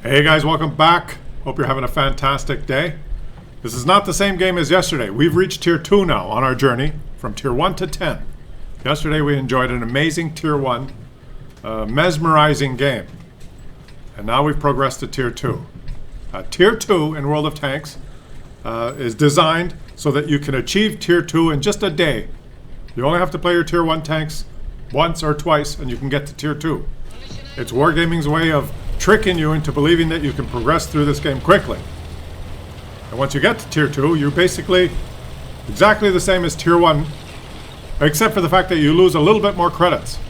Hey guys, welcome back. Hope you're having a fantastic day. This is not the same game as yesterday. We've reached Tier 2 now on our journey from Tier 1 to 10. Yesterday we enjoyed an amazing Tier 1, mesmerizing game. And now we've progressed to Tier 2. Tier 2 in World of Tanks is designed so that you can achieve Tier 2 in just a day. You only have to play your Tier 1 tanks once or twice and you can get to Tier 2. It's Wargaming's way of tricking you into believing that you can progress through this game quickly. And once you get to Tier 2, you're basically exactly the same as Tier 1, except for the fact that you lose a little bit more credits.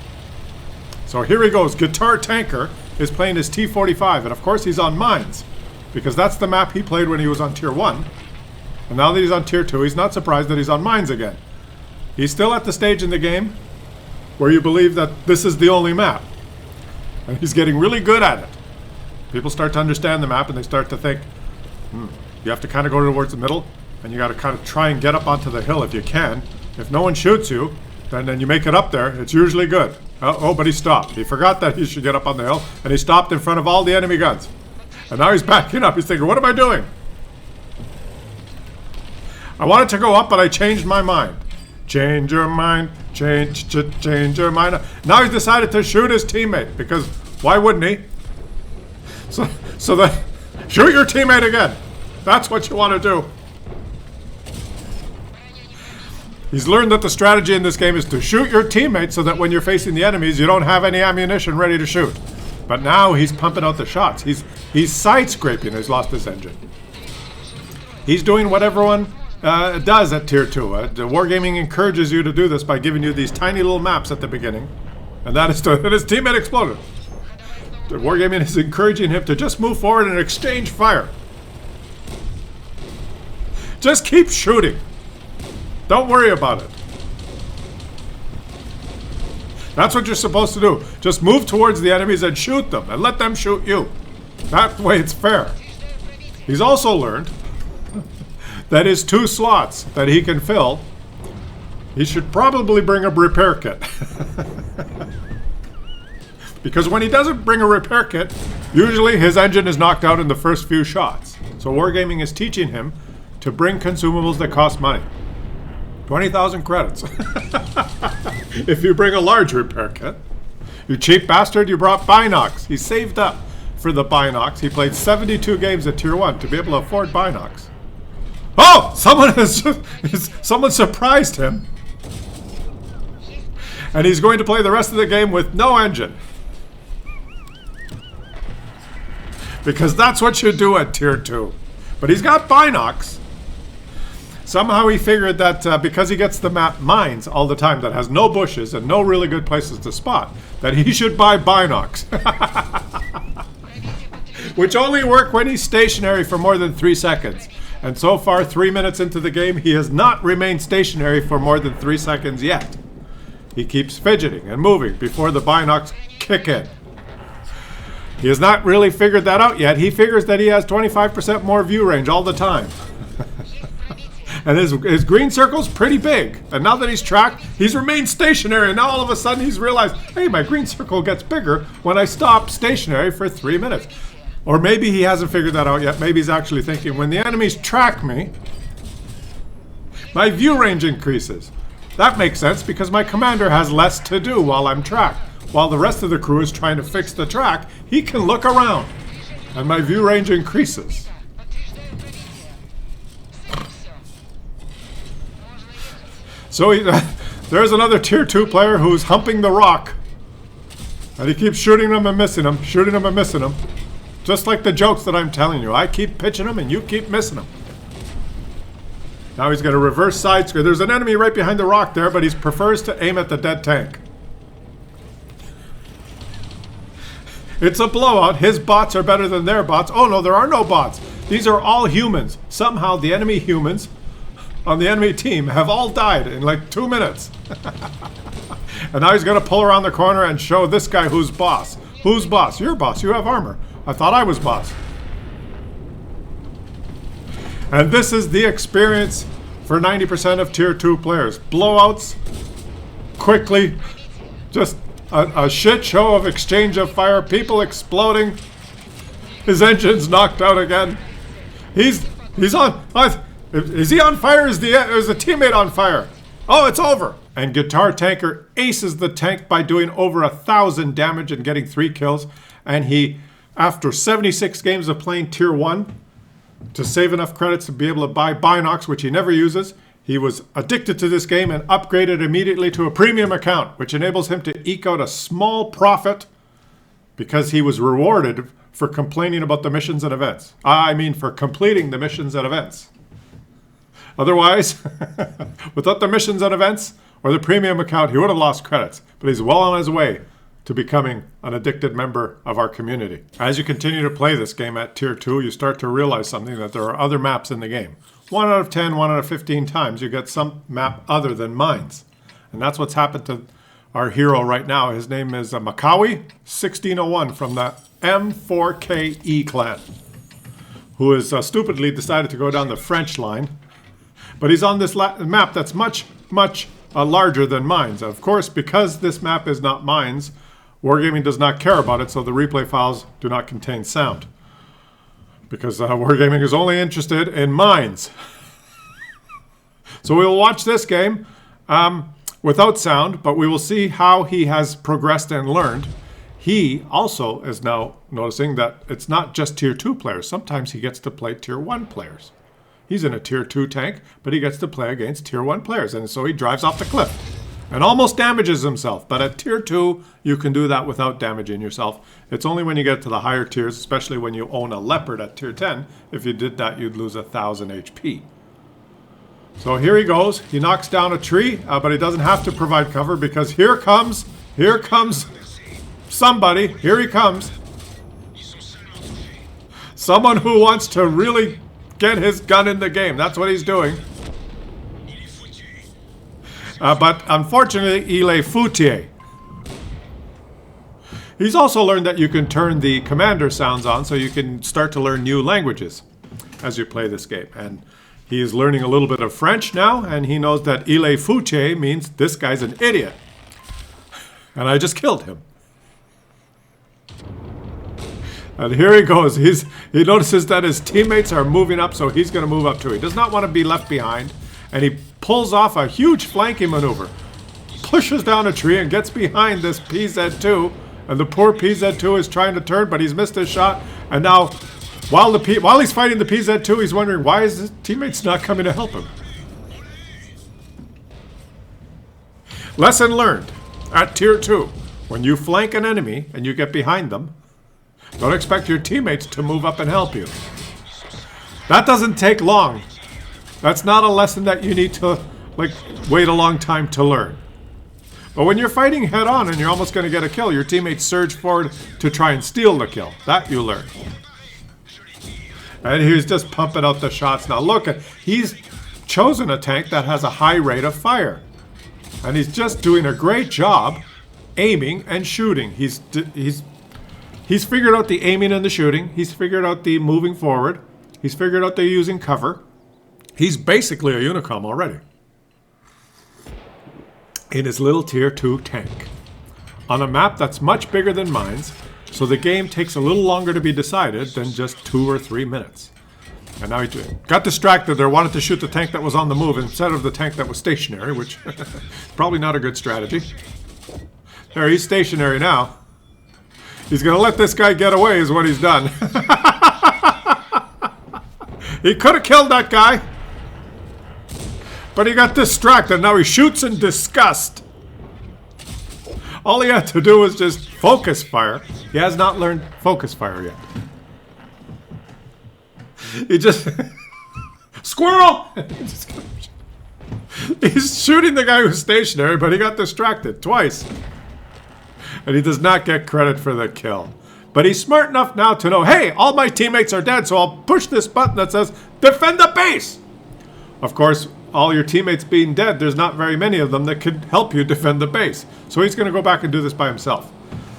So here he goes. Guitar Tanker is playing his T-45, and of course he's on mines, because that's the map he played when he was on Tier 1. And now that he's on Tier 2, he's not surprised that he's on mines again. He's still at the stage in the game where you believe that this is the only map. And he's getting really good at it. People start to understand the map and they start to think, you have to kind of go towards the middle and you got to kind of try and get up onto the hill if you can. If no one shoots you, then you make it up there. It's usually good. Oh, but he stopped. He forgot that he should get up on the hill and he stopped in front of all the enemy guns. And now he's backing up. He's thinking, what am I doing? I wanted to go up, but I changed my mind. Change your mind. Change your mind. Now he's decided to shoot his teammate, because why wouldn't he? So that shoot your teammate again. That's what you want to do. He's learned that the strategy in this game is to shoot your teammate so that when you're facing the enemies, you don't have any ammunition ready to shoot. But now he's pumping out the shots. He's side scraping. He's lost his engine. He's doing what everyone does at Tier 2. Wargaming encourages you to do this by giving you these tiny little maps at the beginning. And that is and his teammate exploded. Wargaming is encouraging him to just move forward and exchange fire. Just keep shooting. Don't worry about it. That's what you're supposed to do. Just move towards the enemies and shoot them and let them shoot you. That way it's fair. He's also learned that his 2 slots that he can fill, he should probably bring a repair kit. Because when he doesn't bring a repair kit, usually his engine is knocked out in the first few shots. So Wargaming is teaching him to bring consumables that cost money. 20,000 credits. If you bring a large repair kit. You cheap bastard, you brought Binocs. He saved up for the Binocs. He played 72 games at Tier 1 to be able to afford Binocs. Oh! Someone surprised him. And he's going to play the rest of the game with no engine. Because that's what you do at Tier 2. But he's got Binocs. Somehow he figured that because he gets the map mines all the time that has no bushes and no really good places to spot, that he should buy Binocs. Which only work when he's stationary for more than 3 seconds. And so far, 3 minutes into the game, he has not remained stationary for more than 3 seconds yet. He keeps fidgeting and moving before the Binocs kick in. He has not really figured that out yet. He figures that he has 25% more view range all the time. And his green circle's pretty big. And now that he's tracked, he's remained stationary. And now all of a sudden he's realized, hey, my green circle gets bigger when I stop stationary for 3 minutes. Or maybe he hasn't figured that out yet. Maybe he's actually thinking, when the enemies track me, my view range increases. That makes sense because my commander has less to do while I'm tracked. While the rest of the crew is trying to fix the track, he can look around. And my view range increases. So there's another Tier 2 player who's humping the rock. And he keeps shooting them and missing them, shooting them and missing them. Just like the jokes that I'm telling you. I keep pitching them and you keep missing them. Now he's got a reverse side screen. There's an enemy right behind the rock there, but he prefers to aim at the dead tank. It's a blowout. His bots are better than their bots. Oh no, there are no bots. These are all humans. Somehow the enemy humans on the enemy team have all died in like 2 minutes. And now he's going to pull around the corner and show this guy who's boss. Who's boss? You're boss. You have armor. I thought I was boss. And this is the experience for 90% of Tier 2 players. Blowouts, quickly, just a shit show of exchange of fire, people exploding, His engine's knocked out again. He's on. Is he on fire? Is the teammate on fire? Oh, it's over. And Guitar Tanker aces the tank by doing over 1,000 damage and getting 3 kills. And he, after 76 games of playing Tier 1, to save enough credits to be able to buy Binox, which he never uses, he was addicted to this game and upgraded immediately to a premium account, which enables him to eke out a small profit because he was rewarded for complaining about the missions and events. I mean, for completing the missions and events. Otherwise, without the missions and events or the premium account, he would have lost credits. But he's well on his way to becoming an addicted member of our community. As you continue to play this game at Tier 2, you start to realize something, that there are other maps in the game. 1 out of 10, 1 out of 15 times, you get some map other than mines. And that's what's happened to our hero right now. His name is Makawi 1601 from the M4KE clan, who has stupidly decided to go down the French line. But he's on this map that's much, much larger than mines. Of course, because this map is not mines, Wargaming does not care about it, so the replay files do not contain sound. Because Wargaming is only interested in mines. So we will watch this game without sound, but we will see how he has progressed and learned. He also is now noticing that it's not just Tier 2 players. Sometimes he gets to play Tier 1 players. He's in a Tier 2 tank, but he gets to play against Tier 1 players, and so he drives off the cliff and almost damages himself. But at Tier 2, you can do that without damaging yourself. It's only when you get to the higher tiers, especially when you own a Leopard at Tier 10, if you did that, you'd lose 1,000 HP. So here he goes. He knocks down a tree, but he doesn't have to provide cover because here comes somebody. Here he comes. Someone who wants to really get his gun in the game. That's what he's doing. But unfortunately, il est foutier. He's also learned that you can turn the commander sounds on so you can start to learn new languages as you play this game. And he is learning a little bit of French now, and he knows that il est foutier means this guy's an idiot. And I just killed him. And here he goes. He notices that his teammates are moving up, so he's going to move up too. He does not want to be left behind. And he pulls off a huge flanking maneuver. Pushes down a tree and gets behind this PZ2. And the poor PZ2 is trying to turn, but he's missed his shot. And now, while he's fighting the PZ2, he's wondering why his teammates not coming to help him. Lesson learned at Tier 2. When you flank an enemy and you get behind them, don't expect your teammates to move up and help you. That doesn't take long. That's not a lesson that you need to wait a long time to learn. But when you're fighting head on and you're almost going to get a kill, your teammates surge forward to try and steal the kill. That you learn. And he's just pumping out the shots now. Look, he's chosen a tank that has a high rate of fire. And he's just doing a great job aiming and shooting. He's figured out the aiming and the shooting. He's figured out the moving forward. He's figured out the using cover. He's basically a Unicom already. In his little Tier 2 tank. On a map that's much bigger than mine's, so the game takes a little longer to be decided than just 2 or 3 minutes. And now he got distracted there, wanted to shoot the tank that was on the move instead of the tank that was stationary, which probably not a good strategy. There, he's stationary now. He's going to let this guy get away is what he's done. He could have killed that guy. But he got distracted. Now he shoots in disgust. All he had to do was just focus fire. He has not learned focus fire yet. He just... Squirrel! He's shooting the guy who's stationary, but he got distracted twice. And he does not get credit for the kill. But he's smart enough now to know, hey, all my teammates are dead, so I'll push this button that says, defend the base! Of course, all your teammates being dead, there's not very many of them that could help you defend the base. So he's going to go back and do this by himself.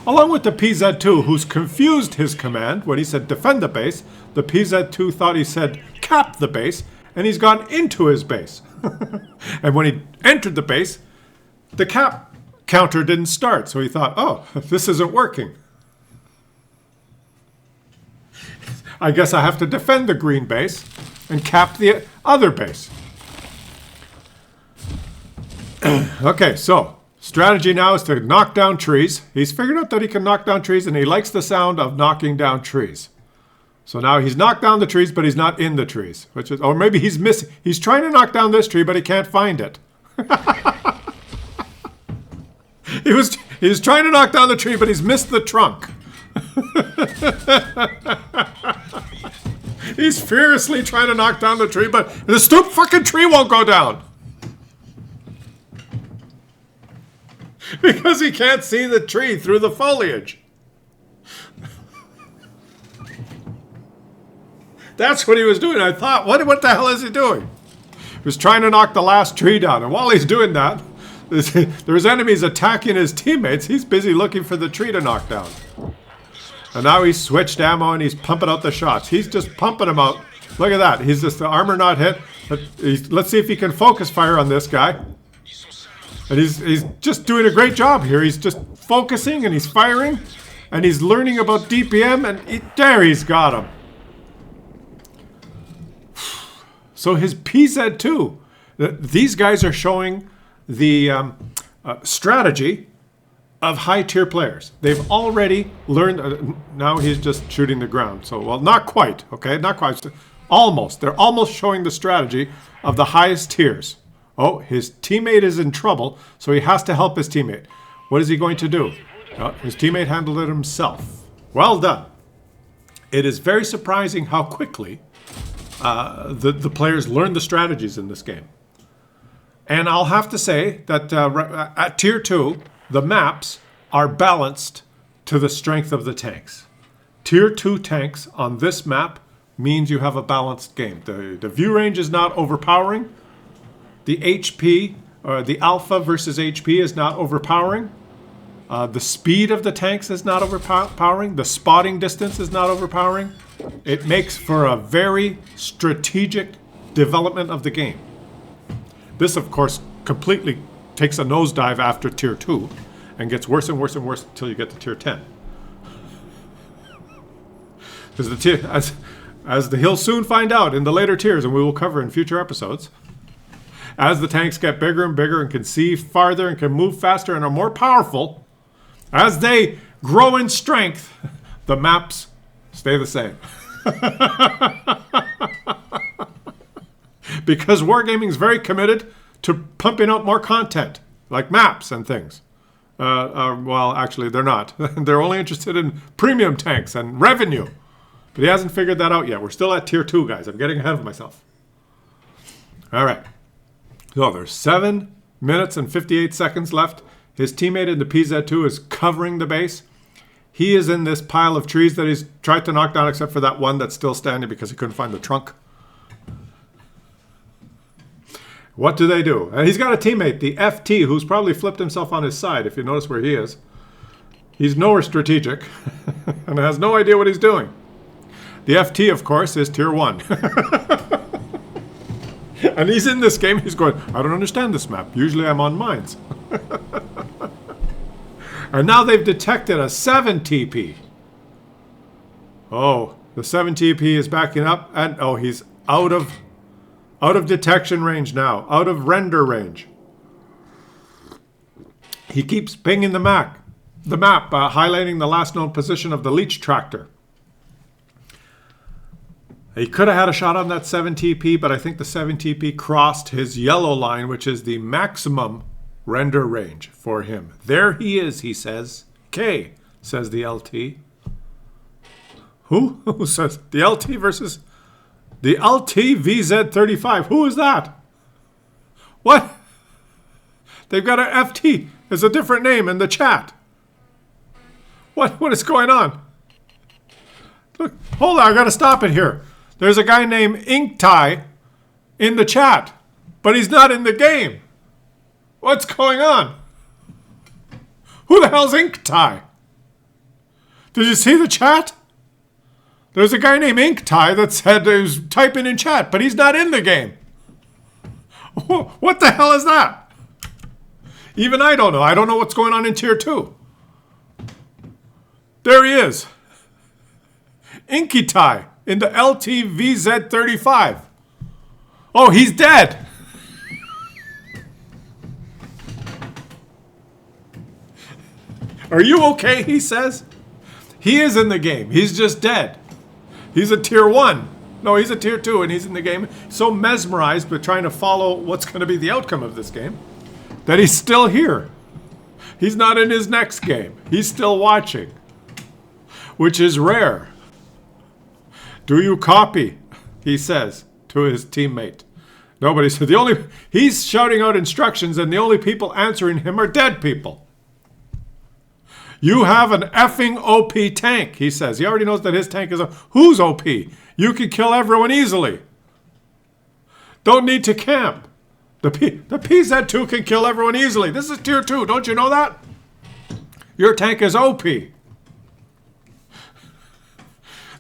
Along with the PZ2, who's confused his command when he said defend the base. The PZ2 thought he said cap the base, and he's gone into his base. And when he entered the base, the cap counter didn't start. So he thought, oh, this isn't working. I guess I have to defend the green base and cap the other base. Okay, so strategy now is to knock down trees. He's figured out that he can knock down trees, and he likes the sound of knocking down trees. So now he's knocked down the trees, but he's not in the trees. Or maybe he's missing. He's trying to knock down this tree, but he can't find it. He was trying to knock down the tree, but he's missed the trunk. He's furiously trying to knock down the tree, but the stupid fucking tree won't go down. Because he can't see the tree through the foliage. That's what he was doing. I thought, what the hell is he doing? He was trying to knock the last tree down. And while he's doing that, there's enemies attacking his teammates. He's busy looking for the tree to knock down. And now he's switched ammo and he's pumping out the shots. He's just pumping them out. Look at that. He's just the armor not hit. Let's see if he can focus fire on this guy. And he's just doing a great job here. He's just focusing and he's firing. And he's learning about DPM. And there he's got him. So his PZ2. These guys are showing the strategy of high tier players. They've already learned. Now he's just shooting the ground. So, well, not quite. Okay, not quite. Almost. They're almost showing the strategy of the highest tiers. Oh, his teammate is in trouble, so he has to help his teammate. What is he going to do? His teammate handled it himself. Well done. It is very surprising how quickly the players learn the strategies in this game. And I'll have to say that at Tier 2, the maps are balanced to the strength of the tanks. Tier 2 tanks on this map means you have a balanced game. The view range is not overpowering. The HP, or the alpha versus HP is not overpowering. The speed of the tanks is not overpowering. The spotting distance is not overpowering. It makes for a very strategic development of the game. This, of course, completely takes a nosedive after Tier 2 and gets worse and worse and worse until you get to Tier 10. Because the tier, as he'll soon find out in the later tiers, and we will cover in future episodes, as the tanks get bigger and bigger and can see farther and can move faster and are more powerful, as they grow in strength, the maps stay the same. Because Wargaming is very committed to pumping out more content, like maps and things. Well, actually, they're not. They're only interested in premium tanks and revenue. But he hasn't figured that out yet. We're still at Tier 2, guys. I'm getting ahead of myself. All right. So there's 7 minutes and 58 seconds left. His teammate in the PZ2 is covering the base. He is in this pile of trees that he's tried to knock down, except for that one that's still standing because he couldn't find the trunk. What do? And he's got a teammate, the FT, who's probably flipped himself on his side, if you notice where he is. He's nowhere strategic and has no idea what he's doing. The FT, of course, is Tier 1. And he's in this game, he's going, I don't understand this map. Usually I'm on mines. And now they've detected a 7 TP. Oh, the 7 TP is backing up, and oh, he's out of detection range now, out of render range. He keeps pinging the map, highlighting the last known position of the leech tractor. He could have had a shot on that 7 TP, but I think the 7 TP crossed his yellow line, which is the maximum render range for him. There he is, he says. K, says the LT. Who? Who says? The LT versus... The LT VZ35. Who is that? What? They've got an FT. There's a different name in the chat. What is going on? Look, hold on, I gotta stop it here. There's a guy named Inktie in the chat, but he's not in the game. What's going on? Who the hell's Inktie? Did you see the chat? There's a guy named Inktie that said he was typing in chat, but he's not in the game. What the hell is that? Even I don't know. I don't know what's going on in Tier 2. There he is. Inktie. in the LTVZ-35. Oh, he's dead. Are you okay, he says. He is in the game. He's just dead. He's a tier 1. No, he's a tier 2 and he's in the game. So mesmerized with trying to follow what's going to be the outcome of this game that he's still here. He's not in his next game. He's still watching, which is rare. Do you copy? He says to his teammate. Nobody said. He's shouting out instructions and the only people answering him are dead people. You have an effing OP tank, he says. He already knows that his tank is who's OP? You can kill everyone easily. Don't need to camp. The PZ2 can kill everyone easily. This is tier 2. Don't you know that? Your tank is OP.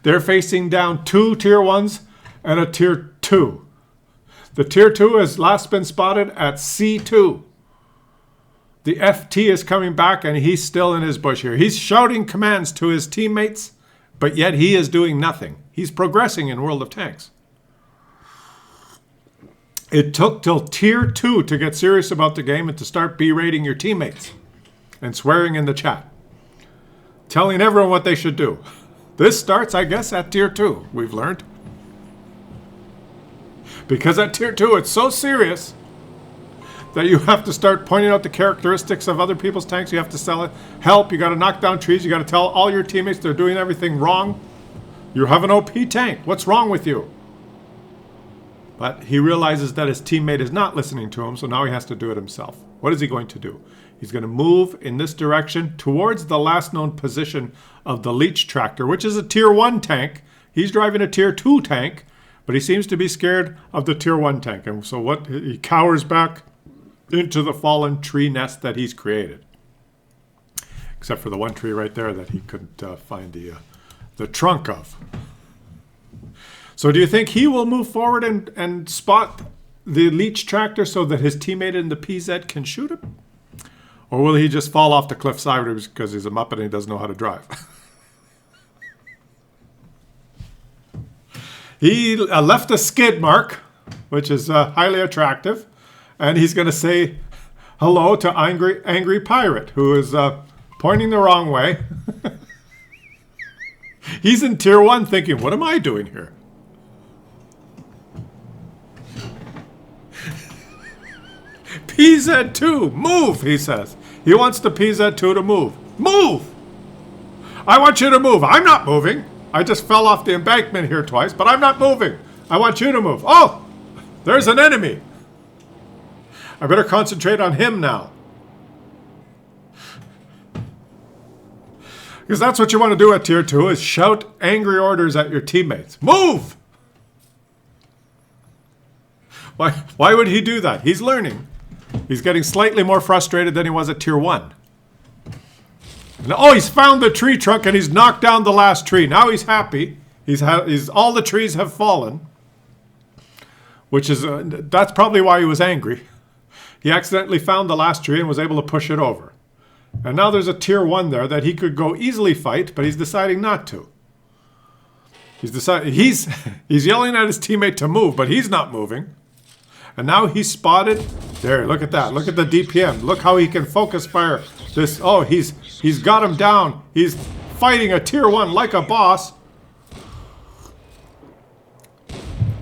They're facing down 2 tier 1s and a tier 2. The tier 2 has last been spotted at C2. The FT is coming back and he's still in his bush here. He's shouting commands to his teammates, but yet he is doing nothing. He's progressing in World of Tanks. It took till tier 2 to get serious about the game and to start berating your teammates and swearing in the chat, telling everyone what they should do. This starts, I guess, at tier 2, we've learned. Because at tier 2, it's so serious that you have to start pointing out the characteristics of other people's tanks. You have to sell it. Help. You got to knock down trees. You got to tell all your teammates they're doing everything wrong. You have an OP tank. What's wrong with you? But he realizes that his teammate is not listening to him, so now he has to do it himself. What is he going to do? He's going to move in this direction towards the last known position of the Leech Tractor, which is a tier 1 tank. He's driving a tier 2 tank, but he seems to be scared of the tier 1 tank. And so he cowers back into the fallen tree nest that he's created. Except for the one tree right there that he couldn't find the trunk of. So do you think he will move forward and spot the Leech Tractor so that his teammate in the PZ can shoot him? Or will he just fall off the cliff side because he's a Muppet and he doesn't know how to drive? He left a skid mark, which is highly attractive. And he's going to say hello to Angry Pirate, who is pointing the wrong way. He's in tier 1 thinking, what am I doing here? PZ2, move, he says. He wants the PZ2 to move. Move! I want you to move. I'm not moving. I just fell off the embankment here twice, but I'm not moving. I want you to move. Oh, there's an enemy. I better concentrate on him now. Because that's what you want to do at tier 2, is shout angry orders at your teammates. Move! Why would he do that? He's learning. He's getting slightly more frustrated than he was at tier 1. And, oh, he's found the tree trunk and he's knocked down the last tree. Now he's happy. All the trees have fallen. Which is, that's probably why he was angry. He accidentally found the last tree and was able to push it over. And now there's a tier 1 there that he could go easily fight, but he's deciding not to. He's yelling at his teammate to move, but he's not moving. And now he's spotted. There, look at that. Look at the DPM. Look how he can focus fire. He's got him down. He's fighting a tier 1 like a boss.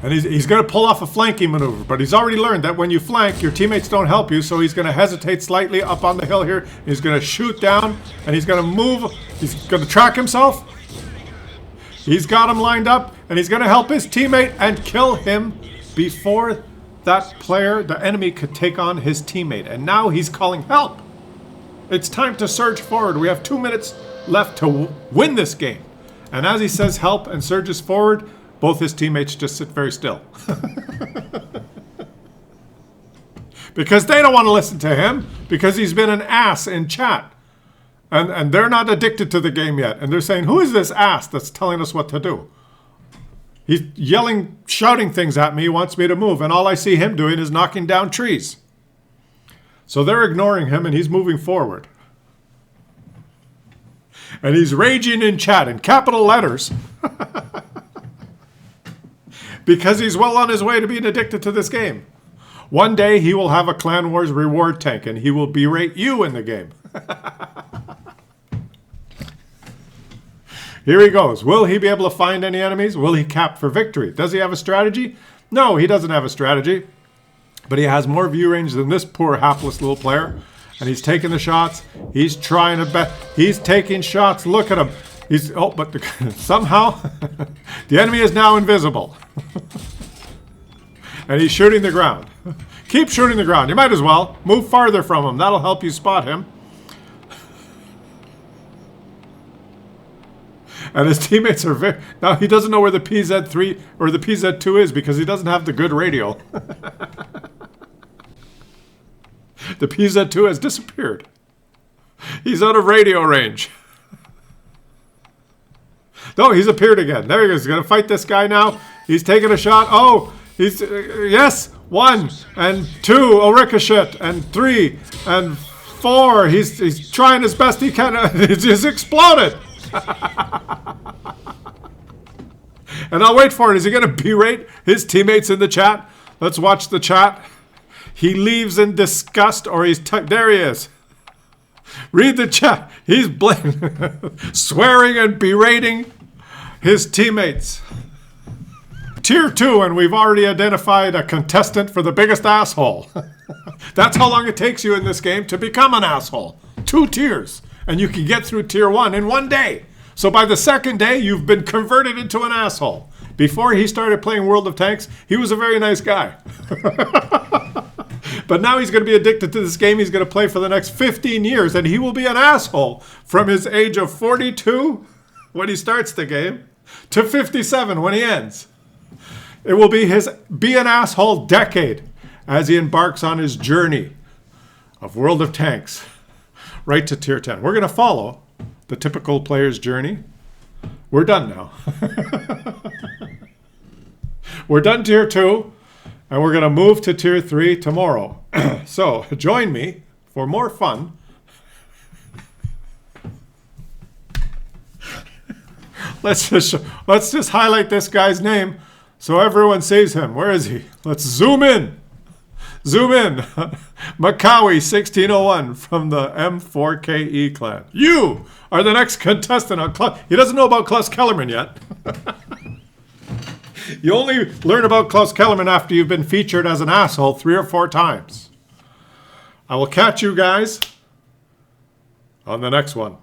And he's going to pull off a flanking maneuver, but he's already learned that when you flank, your teammates don't help you, so he's going to hesitate slightly up on the hill here. He's going to shoot down, and he's going to move. He's going to track himself. He's got him lined up, and he's going to help his teammate and kill him before that player, the enemy, could take on his teammate. And now he's calling help. It's time to surge forward. We have 2 minutes left to win this game. And as he says help and surges forward, both his teammates just sit very still. Because they don't want to listen to him, because he's been an ass in chat. And they're not addicted to the game yet. And they're saying, who is this ass that's telling us what to do? He's yelling, shouting things at me, wants me to move, and all I see him doing is knocking down trees. So they're ignoring him, and he's moving forward. And he's raging in chat in capital letters. because he's well on his way to being addicted to this game. One day he will have a Clan Wars reward tank and he will berate you in the game. Here he goes. Will he be able to find any enemies? Will he cap for victory? Does he have a strategy? No, he doesn't have a strategy. But he has more view range than this poor hapless little player. And he's taking the shots. He's trying to bet. He's taking shots. Look at him. But somehow the enemy is now invisible. And he's shooting the ground. Keep shooting the ground. You might as well. Move farther from him. That'll help you spot him. And his teammates are very... Now, he doesn't know where the PZ3 or the PZ2 is because he doesn't have the good radio. The PZ2 has disappeared. He's out of radio range. No, he's appeared again. There he goes. He's going to fight this guy now. He's taking a shot. Oh, he's... yes! 1 and 2. A ricochet. And 3 and 4. He's trying as best he can. He's exploded. And I'll wait for it. Is he going to berate his teammates in the chat? Let's watch the chat. He leaves in disgust, or he's... there he is. Read the chat. He's swearing and berating his teammates. Tier 2, and we've already identified a contestant for the biggest asshole. That's how long it takes you in this game to become an asshole. 2 tiers. And you can get through Tier 1 in 1 day. So by the second day, you've been converted into an asshole. Before he started playing World of Tanks, he was a very nice guy. But now he's going to be addicted to this game. He's going to play for the next 15 years, and he will be an asshole from his age of 42 when he starts the game to 57 when he ends. It will be his be an asshole decade as he embarks on his journey of World of Tanks right to Tier 10. We're going to follow the typical player's journey. We're done now. We're done Tier 2, and we're going to move to Tier 3 tomorrow. So join me for more fun. Let's just highlight this guy's name so everyone sees him. Where is he? Let's zoom in. Zoom in. Makawi 1601 from the M4KE clan. You are the next contestant on Claus. He doesn't know about Claus Kellerman yet. You only learn about Claus Kellerman after you've been featured as an asshole 3 or 4 times. I will catch you guys on the next one.